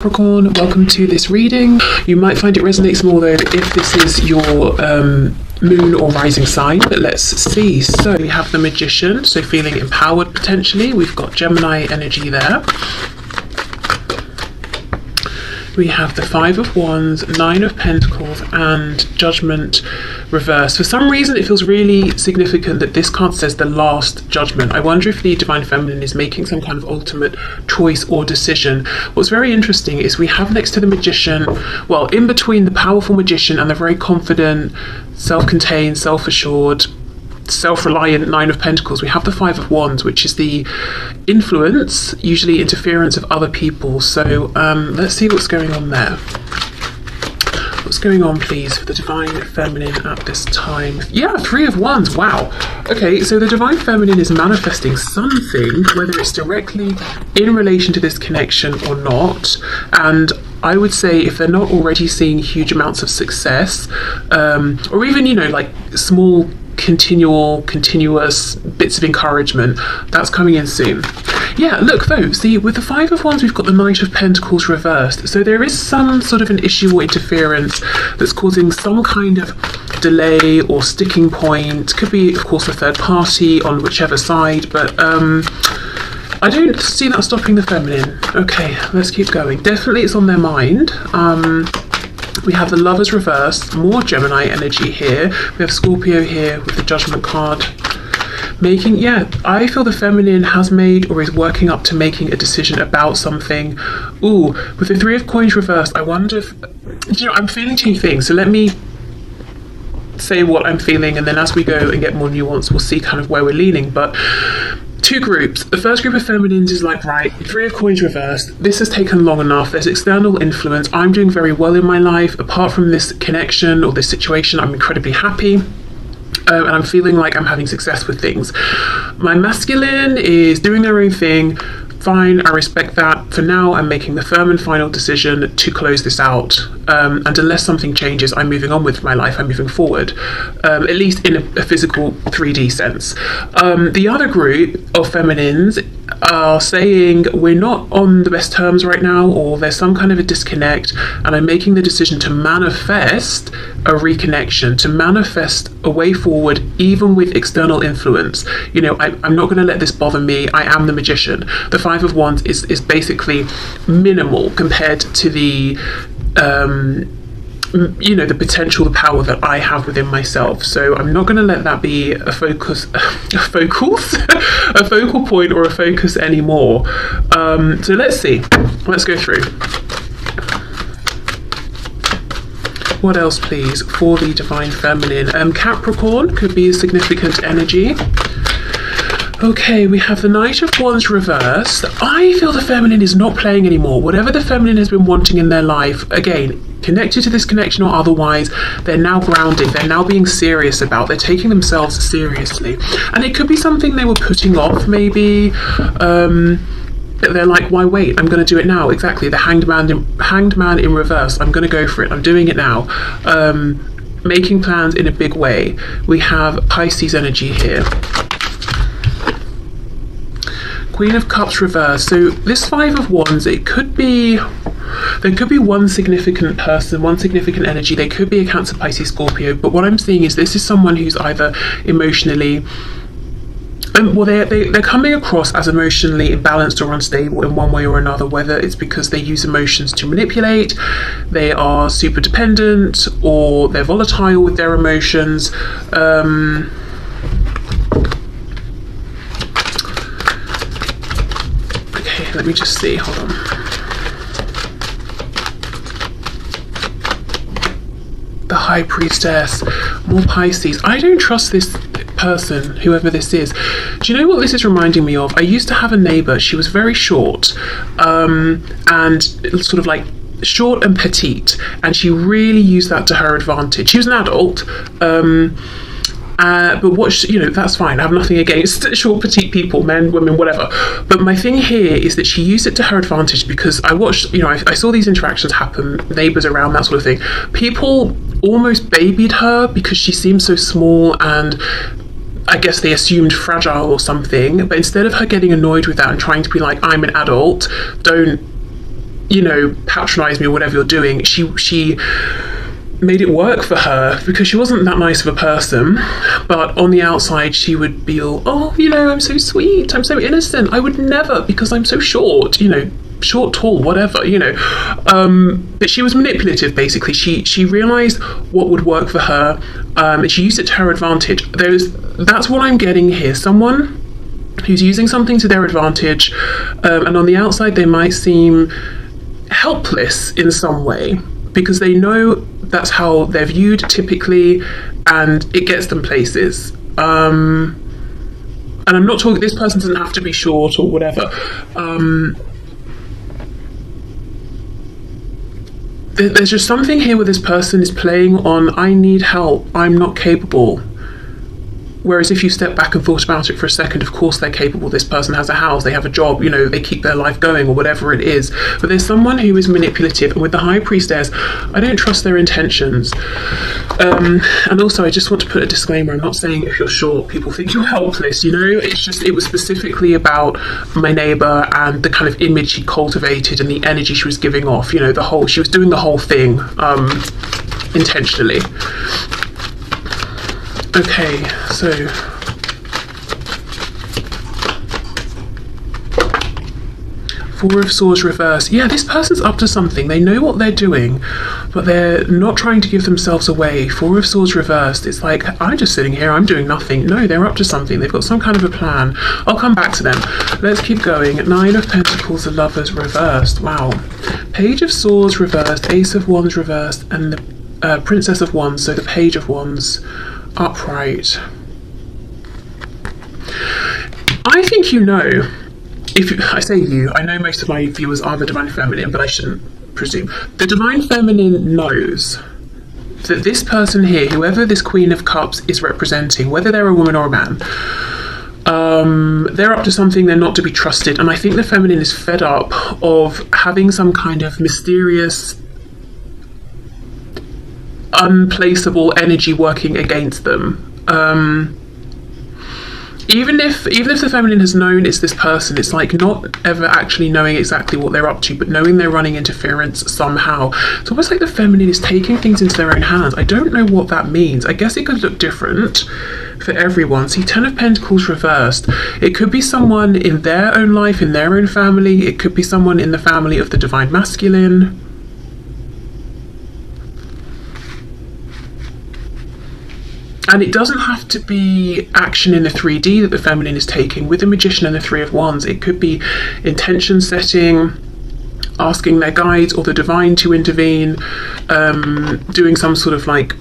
Capricorn, welcome to this reading. You might find it resonates more though if this is your moon or rising sign, but let's see. So we have the Magician, so feeling empowered potentially. We've got Gemini energy there. We have the Five of Wands, Nine of Pentacles, and Judgment reversed. For some reason, it feels really significant that this card says the Last Judgment. I wonder if the Divine Feminine is making some kind of ultimate choice or decision. What's very interesting is we have next to the Magician, well, in between the powerful Magician and the very confident, self-contained, self-assured, self-reliant Nine of Pentacles, we have the Five of Wands, which is the influence, usually interference of other people. So let's see what's going on there. What's going on, please, for the Divine Feminine at this time? Yeah, Three of Wands. Wow. Okay, so the Divine Feminine is manifesting something, whether it's directly in relation to this connection or not. And I would say if they're not already seeing huge amounts of success, or even, you know, like small continuous bits of encouragement, that's coming in soon. Yeah, look though, see, with the Five of Wands we've got the Knight of Pentacles reversed, so there is some sort of an issue or interference that's causing some kind of delay or sticking point. Could be, of course, a third party on whichever side, but I don't see that stopping the feminine. Okay, let's keep going. Definitely it's on their mind. We have the Lovers reversed, more Gemini energy here. We have Scorpio here with the Judgment card. Yeah, I feel the feminine has made or is working up to making a decision about something. Ooh, with the Three of Coins reversed, I wonder if, you know, I'm feeling two things. So let me say what I'm feeling, and then as we go and get more nuance, we'll see kind of where we're leaning. But two groups. The first group of feminines is like, right, Three of Coins reversed, this has taken long enough, there's external influence, I'm doing very well in my life, apart from this connection or this situation, I'm incredibly happy. And I'm feeling like I'm having success with things. My masculine is doing their own thing. Fine, I respect that. For now, I'm making the firm and final decision to close this out. And unless something changes, I'm moving on with my life. I'm moving forward, at least in a physical 3D sense. The other group of feminines are saying we're not on the best terms right now, or there's some kind of a disconnect, and I'm making the decision to manifest a reconnection, to manifest a way forward, even with external influence. You know, I'm not going to let this bother me. I am the Magician. The Five of Wands is basically minimal compared to the you know, the potential, the power that I have within myself. So I'm not going to let that be a focus, a focal point or a focus anymore. So let's see. Let's go through. What else, please, for the Divine Feminine? Capricorn could be a significant energy. Okay, we have the Knight of Wands reversed. I feel the feminine is not playing anymore. Whatever the feminine has been wanting in their life, again, connected to this connection or otherwise, they're now grounded. They're now being serious about. They're taking themselves seriously. And it could be something they were putting off, maybe. They're like, why wait? I'm going to do it now. Exactly, the Hanged Man in reverse. I'm going to go for it. I'm doing it now. Making plans in a big way. We have Pisces energy here. Queen of Cups reversed. So this Five of Wands, there could be one significant person, one significant energy. They could be a Cancer, Pisces, Scorpio, but what I'm seeing is this is someone who's either emotionally, well, they're coming across as emotionally imbalanced or unstable in one way or another, whether it's because they use emotions to manipulate, they are super dependent, or they're volatile with their emotions. Let me just see, hold on. The High Priestess, more Pisces. I don't trust this person, whoever this is. Do you know what this is reminding me of? I used to have a neighbour, she was very short, and sort of like short and petite, and she really used that to her advantage. She was an adult, but what, you know, that's fine. I have nothing against short, petite people, men, women, whatever. But my thing here is that she used it to her advantage, because I watched, you know, I saw these interactions happen, neighbours around, that sort of thing. People almost babied her because she seemed so small, and I guess they assumed fragile or something. But instead of her getting annoyed with that and trying to be like, I'm an adult, don't you know, patronize me or whatever you're doing. She made it work for her because she wasn't that nice of a person, but on the outside she would be all, oh, you know, I'm so sweet, I'm so innocent, I would never, because I'm so short, you know, short, tall, whatever, you know. But she was manipulative, basically. She realized what would work for her, and she used it to her advantage. That's what I'm getting here. Someone who's using something to their advantage, and on the outside they might seem helpless in some way, because they know that's how they're viewed typically, and it gets them places. And I'm not talking, this person doesn't have to be short or whatever. There's just something here where this person is playing on, I need help, I'm not capable. Whereas if you step back and thought about it for a second, of course they're capable. This person has a house, they have a job, you know, they keep their life going or whatever it is. But there's someone who is manipulative, and with the High Priestess, I don't trust their intentions. And also, I just want to put a disclaimer. I'm not saying if you're short, people think you're helpless, you know. It's just, it was specifically about my neighbour and the kind of image she cultivated and the energy she was giving off, you know, she was doing the whole thing intentionally. Okay, so Four of Swords reverse. Yeah, this person's up to something. They know what they're doing, but they're not trying to give themselves away. Four of Swords reversed. It's like, I'm just sitting here, I'm doing nothing. No, they're up to something. They've got some kind of a plan. I'll come back to them. Let's keep going. Nine of Pentacles, the Lovers reversed. Wow. Page of Swords reversed, Ace of Wands reversed, and the Princess of Wands, so the Page of Wands upright. I think you know, I say you, I know most of my viewers are the Divine Feminine, but I shouldn't presume. The Divine Feminine knows that this person here, whoever this Queen of Cups is representing, whether they're a woman or a man, they're up to something, they're not to be trusted. And I think the Feminine is fed up of having some kind of mysterious, unplaceable energy working against them. Even if the Feminine has known it's this person, it's like not ever actually knowing exactly what they're up to, but knowing they're running interference somehow. It's almost like the Feminine is taking things into their own hands. I don't know what that means. I guess it could look different for everyone. See, Ten of Pentacles reversed. It could be someone in their own life, in their own family. It could be someone in the family of the Divine Masculine. And it doesn't have to be action in the 3D that the Feminine is taking. With the Magician and the Three of Wands, it could be intention setting, asking their guides or the Divine to intervene, doing some sort of like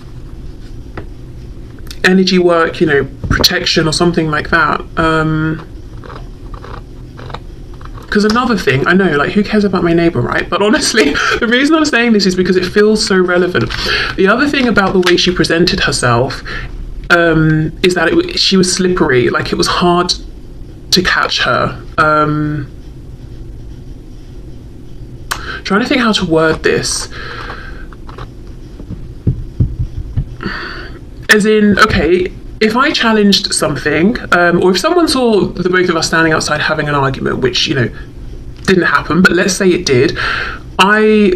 energy work, you know, protection or something like that. Because another thing, I know, like, who cares about my neighbour, right? But honestly, the reason I'm saying this is because it feels so relevant. The other thing about the way she presented herself is that she was slippery, like it was hard to catch her. Trying to think how to word this. As in, okay, if I challenged something, or if someone saw the both of us standing outside having an argument, which, you know, didn't happen, but let's say it did,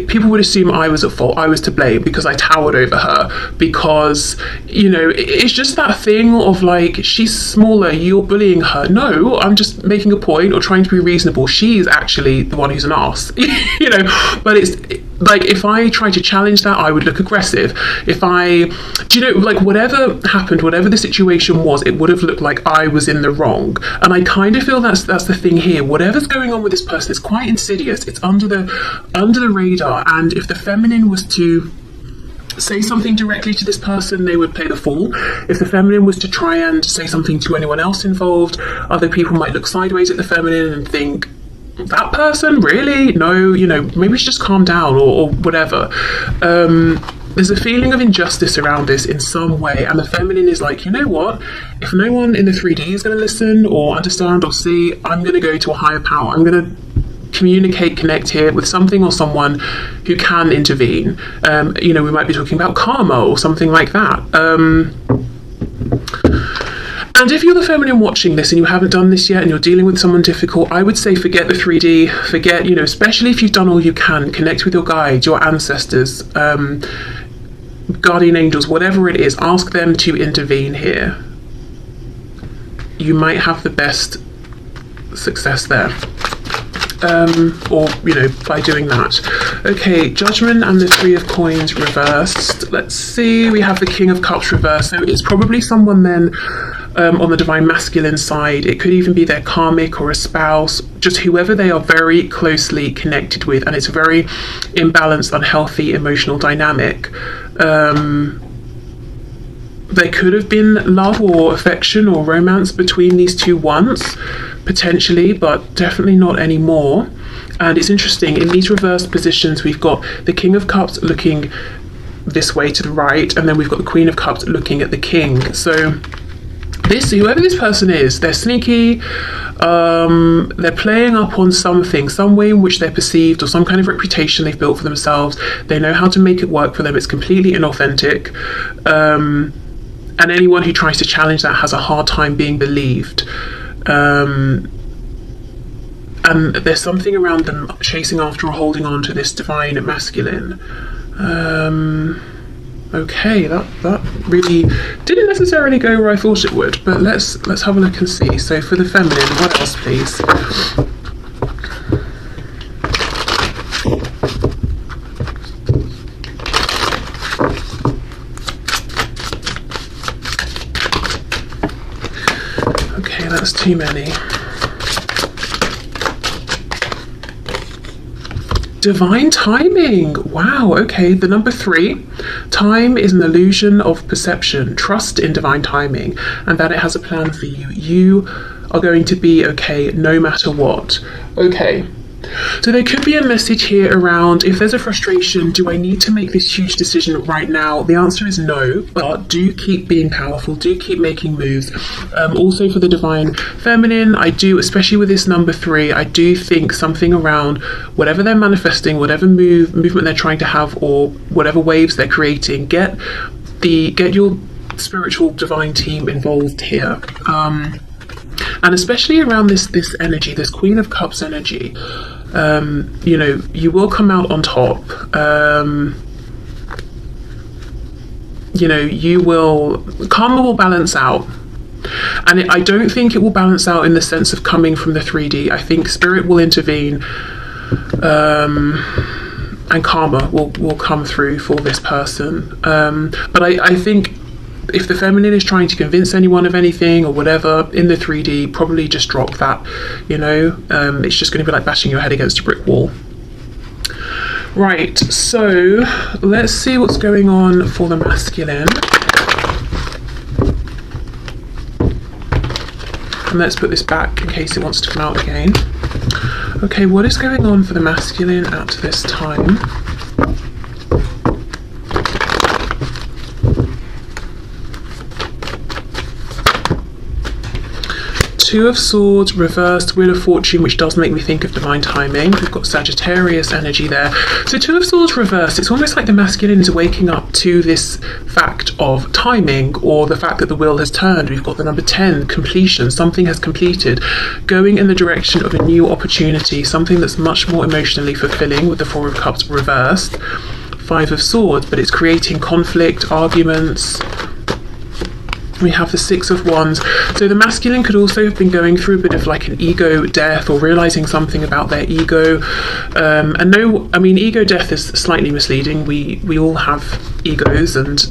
people would assume I was at fault, I was to blame because I towered over her, because, you know, it's just that thing of like, she's smaller, you're bullying her. No, I'm just making a point or trying to be reasonable. She's actually the one who's an arse, you know, but it's like, if I tried to challenge that, I would look aggressive. Do you know, like, whatever happened, whatever the situation was, it would have looked like I was in the wrong. And I kind of feel that's the thing here. Whatever's going on with this person, it's quite insidious. It's under the radar. And if the Feminine was to say something directly to this person, they would play the fool. If the Feminine was to try and say something to anyone else involved, other people might look sideways at the Feminine and think, that person, really? No, you know, maybe we should just calm down or whatever. There's a feeling of injustice around this in some way, and the Feminine is like, you know what, if no one in the 3D is going to listen or understand or see, I'm going to go to a higher power. I'm going to connect here with something or someone who can intervene. You know, we might be talking about karma or something like that. And if you're the feminine watching this and you haven't done this yet and you're dealing with someone difficult, I would say forget the 3D, forget, especially if you've done all you can, connect with your guides, your ancestors, guardian angels, whatever it is, ask them to intervene here. You might have the best success there. Or by doing that. Okay, Judgment and the 3 of Coins reversed. Let's see, we have the King of Cups reversed, so it's probably someone then on the divine masculine side. It could even be their karmic or a spouse, just whoever they are very closely connected with, and it's a very imbalanced, unhealthy emotional dynamic. There could have been love or affection or romance between these two once, potentially, but definitely not anymore. And it's interesting, in these reversed positions, we've got the King of Cups looking this way to the right, and then we've got the Queen of Cups looking at the King. So whoever this person is, they're sneaky, they're playing up on something, some way in which they're perceived, or some kind of reputation they've built for themselves. They know how to make it work for them. It's completely inauthentic. And anyone who tries to challenge that has a hard time being believed. And there's something around them chasing after or holding on to this divine masculine. Okay, that really didn't necessarily go where I thought it would, but let's have a look and see. So for the feminine, what else, please? Okay, that's too many. Divine timing. Wow, okay, the number 3. Time is an illusion of perception. Trust in divine timing and that it has a plan for you. You are going to be okay no matter what. Okay. So there could be a message here around, if there's a frustration, do I need to make this huge decision right now? The answer is no, but do keep being powerful, do keep making moves. Also for the divine feminine, I do, especially with this number 3, I do think something around whatever they're manifesting, whatever movement they're trying to have, or whatever waves they're creating, get your spiritual divine team involved here. And especially around this energy, this Queen of Cups energy, you will come out on top. Karma will balance out. And I don't think it will balance out in the sense of coming from the 3D. I think spirit will intervene, and karma will come through for this person. But I think if the feminine is trying to convince anyone of anything or whatever in the 3D, probably just drop that. It's just going to be like bashing your head against a brick wall. Right, so let's see what's going on for the masculine. And let's put this back in case it wants to come out again. Okay, what is going on for the masculine at this time? Two of Swords reversed, Wheel of Fortune, which does make me think of divine timing. We've got Sagittarius energy there. So Two of Swords reversed, it's almost like the masculine is waking up to this fact of timing, or the fact that the wheel has turned. We've got the number 10, completion, something has completed, going in the direction of a new opportunity, something that's much more emotionally fulfilling, with the Four of Cups reversed. Five of Swords, but it's creating conflict, arguments. We have the Six of Wands. So the masculine could also have been going through a bit of like an ego death, or realizing something about their ego. Ego death is slightly misleading. We all have egos, and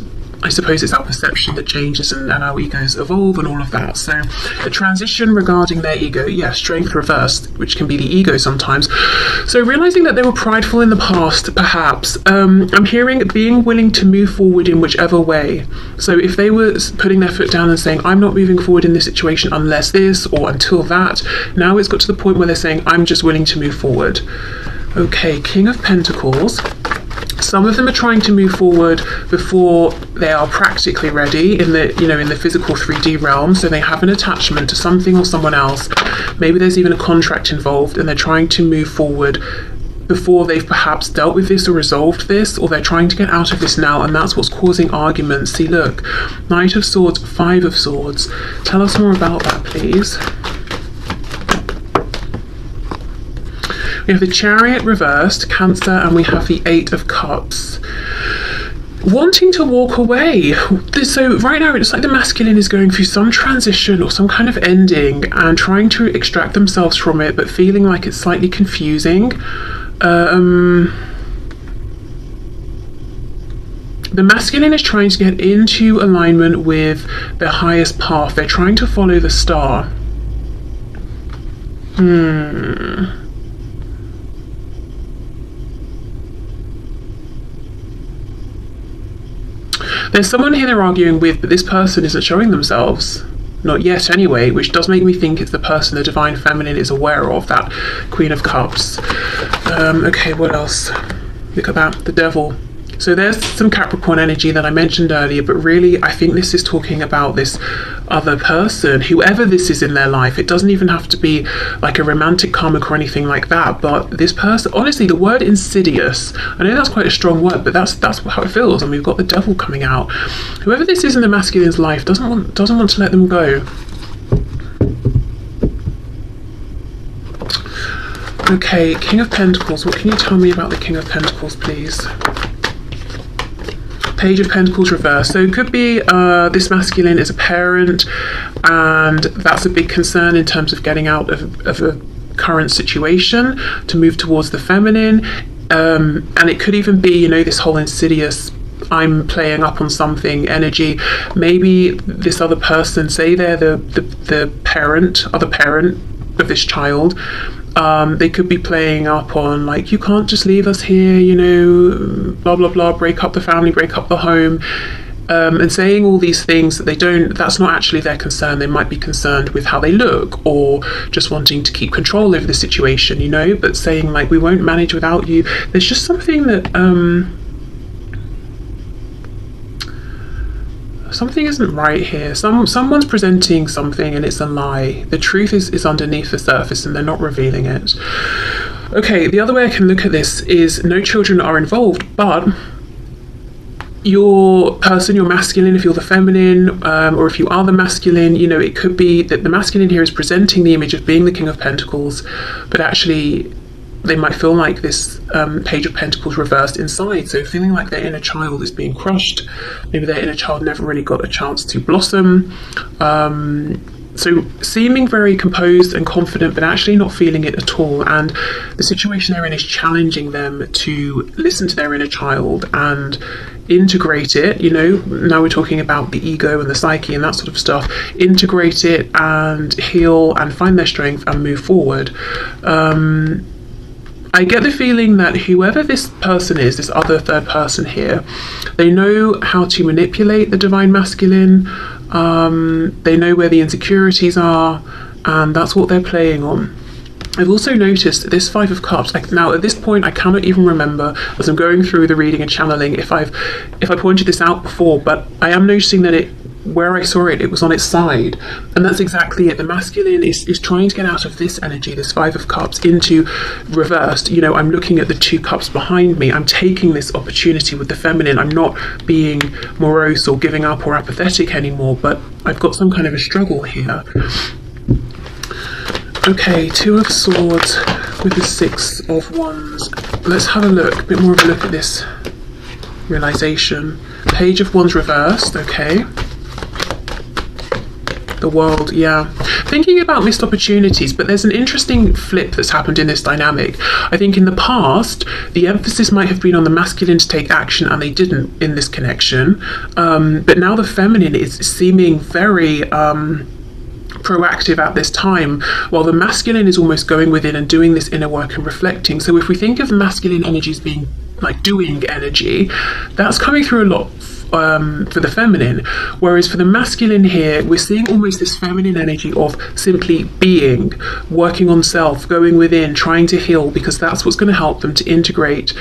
I suppose it's our perception that changes and our egos evolve and all of that. So a transition regarding their ego, strength reversed, which can be the ego sometimes. So realizing that they were prideful in the past, perhaps. I'm hearing being willing to move forward in whichever way. So if they were putting their foot down and saying, I'm not moving forward in this situation unless this or until that, now it's got to the point where they're saying, I'm just willing to move forward. Okay, King of Pentacles. Some of them are trying to move forward before they are practically ready in the physical 3D realm. So they have an attachment to something or someone else. Maybe there's even a contract involved, and they're trying to move forward before they've perhaps dealt with this or resolved this, or they're trying to get out of this now, and that's what's causing arguments. See, look, Knight of Swords, Five of Swords. Tell us more about that, please. We have the Chariot reversed, Cancer, and we have the Eight of Cups. Wanting to walk away. So right now it's like the masculine is going through some transition or some kind of ending and trying to extract themselves from it, but feeling like it's slightly confusing. The masculine is trying to get into alignment with their highest path. They're trying to follow the star. There's someone here they're arguing with, but this person isn't showing themselves. Not yet anyway, which does make me think it's the person the Divine Feminine is aware of, that Queen of Cups. Okay, what else? Look at that, the Devil. So there's some Capricorn energy that I mentioned earlier, but really I think this is talking about this other person, whoever this is in their life. It doesn't even have to be like a romantic karmic or anything like that, but this person, honestly, the word insidious, I know that's quite a strong word, but that's how it feels, and we've got the Devil coming out. Whoever this is in the masculine's life doesn't want to let them go. Okay, King of Pentacles. What can you tell me about the King of Pentacles, please? Page of Pentacles reversed. So it could be this masculine is a parent, and that's a big concern in terms of getting out of a current situation to move towards the feminine. And it could even be, you know, this whole insidious, I'm playing up on something energy. Maybe this other person, say they're the parent, other parent of this child, they could be playing up on like, you can't just leave us here, you know, blah blah blah, break up the family, break up the home, and saying all these things that that's not actually their concern. They might be concerned with how they look, or just wanting to keep control over the situation, you know, but saying like, we won't manage without you. There's just something that something isn't right here. Someone's presenting something and it's a lie. The truth is underneath the surface and they're not revealing it. Okay, the other way I can look at this is no children are involved, but your person, your masculine, if you're the feminine, or if you are the masculine, you know, it could be that the masculine here is presenting the image of being the King of Pentacles, but actually they might feel like this Page of Pentacles reversed inside, so feeling like their inner child is being crushed. Maybe their inner child never really got a chance to blossom. So seeming very composed and confident, but actually not feeling it at all. And the situation they're in is challenging them to listen to their inner child and integrate it. You know, now we're talking about the ego and the psyche and that sort of stuff. Integrate it and heal and find their strength and move forward. I get the feeling that whoever this person is, this other third person here, they know how to manipulate the Divine Masculine. They know where the insecurities are, and that's what they're playing on. I've also noticed this Five of Cups. Now at this point I cannot even remember, as I'm going through the reading and channeling, if I pointed this out before, but I am noticing that where I saw it was on its side, and that's exactly it. The masculine is trying to get out of this energy, this Five of Cups, into reversed. You know, I'm looking at the two cups behind me. I'm taking this opportunity with the feminine. I'm not being morose or giving up or apathetic anymore, but I've got some kind of a struggle here. Okay, Two of Swords with the Six of Wands. Let's have a look, a bit more of a look at this realization. Page of Wands reversed, okay. The World, yeah. Thinking about missed opportunities, but there's an interesting flip that's happened in this dynamic. I think in the past, the emphasis might have been on the masculine to take action, and they didn't in this connection. But now the feminine is seeming very proactive at this time, while the masculine is almost going within and doing this inner work and reflecting. So if we think of the masculine energies being like doing energy, that's coming through a lot for the feminine, whereas for the masculine here we're seeing almost this feminine energy of simply being, working on self, going within, trying to heal, because that's what's going to help them to integrate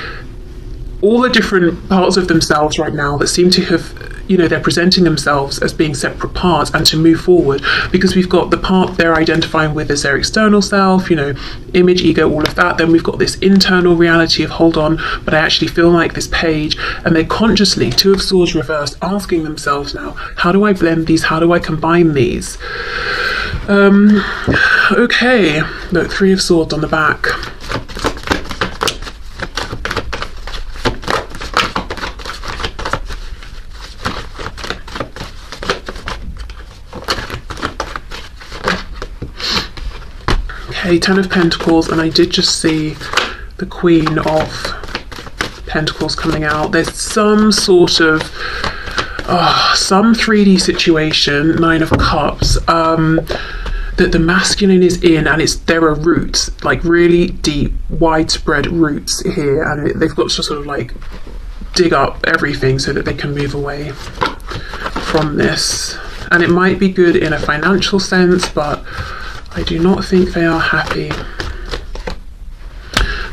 all the different parts of themselves right now that seem to have, you know, they're presenting themselves as being separate parts and to move forward, because we've got the part they're identifying with as their external self, you know, image, ego, all of that. Then we've got this internal reality of, hold on, but I actually feel like this page, and they're consciously, Two of Swords reversed, asking themselves now, how do I blend these? How do I combine these? Okay, look, Three of Swords on the back. Okay, Ten of Pentacles, and I did just see the Queen of Pentacles coming out. There's some sort of some 3D situation, Nine of Cups, that the masculine is in, and there are roots, like really deep, widespread roots here, and they've got to sort of like dig up everything so that they can move away from this. And it might be good in a financial sense, but I do not think they are happy.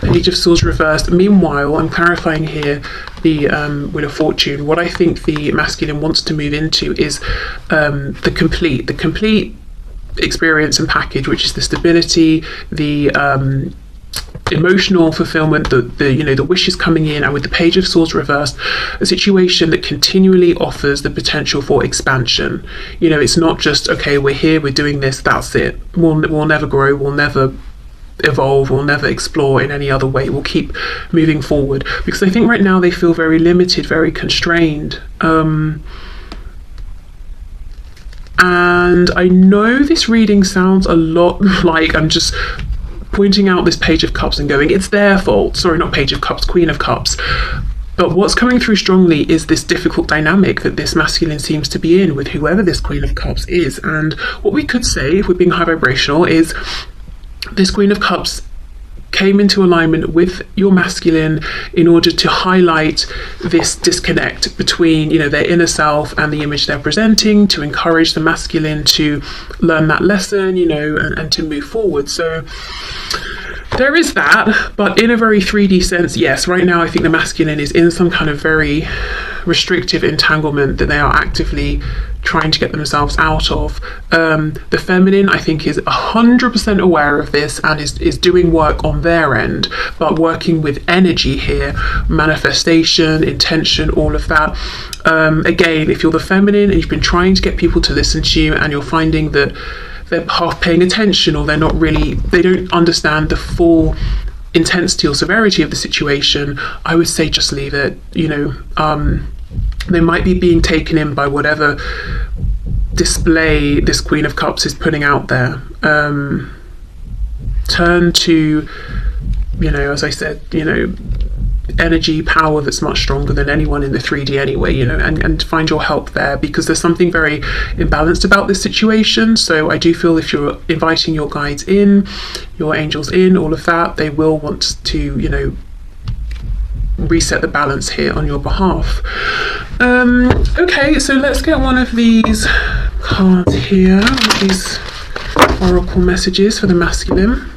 Page of Swords reversed. Meanwhile, I'm clarifying here the Wheel of Fortune. What I think the masculine wants to move into is the complete experience and package, which is the stability, the emotional fulfillment, the you know, the wishes coming in, and with the Page of Swords reversed, a situation that continually offers the potential for expansion. You know, it's not just, okay, we're here, we're doing this, that's it. We'll never grow, we'll never evolve, we'll never explore in any other way. We'll keep moving forward, because I think right now they feel very limited, very constrained. And I know this reading sounds a lot like I'm just pointing out this Page of Cups and going, it's their fault. Sorry, not Page of Cups, Queen of Cups. But what's coming through strongly is this difficult dynamic that this masculine seems to be in with whoever this Queen of Cups is. And what we could say, if we're being high vibrational, is this Queen of Cups came into alignment with your masculine in order to highlight this disconnect between, you know, their inner self and the image they're presenting, to encourage the masculine to learn that lesson, you know, and to move forward. So there is that, but in a very 3D sense, yes, right now I think the masculine is in some kind of very restrictive entanglement that they are actively trying to get themselves out of. The feminine, I think, is 100% aware of this and is doing work on their end, but working with energy here, manifestation, intention, all of that. Again, if you're the feminine and you've been trying to get people to listen to you, and you're finding that they're half paying attention, or they don't understand the full intensity or severity of the situation, I would say just leave it. You know, they might be being taken in by whatever display this Queen of Cups is putting out there. Turn to, you know, as I said, you know, energy, power that's much stronger than anyone in the 3D anyway, you know, and find your help there, because there's something very imbalanced about this situation. So I do feel if you're inviting your guides in, your angels in, all of that, they will want to, you know, reset the balance here on your behalf. Okay, so let's get one of these cards here, these oracle messages for the masculine.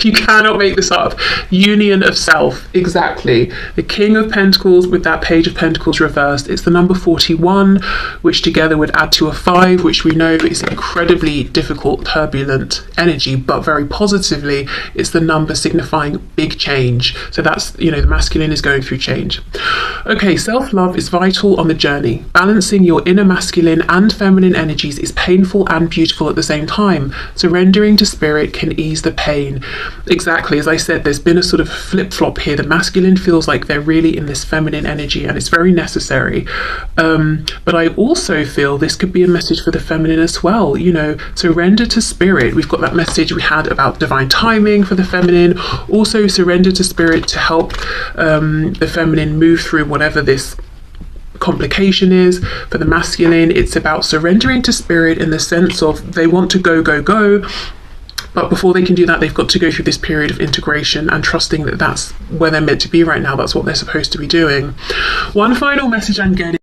You cannot make this up. Union of self, exactly. The King of Pentacles with that Page of Pentacles reversed. It's the number 41, which together would add to a 5, which we know is incredibly difficult, turbulent energy, but very positively, it's the number signifying big change. So that's, you know, the masculine is going through change. Okay, self-love is vital on the journey. Balancing your inner masculine and feminine energies is painful and beautiful at the same time. Surrendering to spirit can ease the pain. Exactly, as I said, there's been a sort of flip-flop here. The masculine feels like they're really in this feminine energy, and it's very necessary. But I also feel this could be a message for the feminine as well. You know, surrender to spirit. We've got that message we had about divine timing for the feminine. Also surrender to spirit to help the feminine move through whatever this complication is. For the masculine, it's about surrendering to spirit in the sense of they want to go, go, go. But before they can do that, they've got to go through this period of integration and trusting that that's where they're meant to be right now. That's what they're supposed to be doing. One final message I'm getting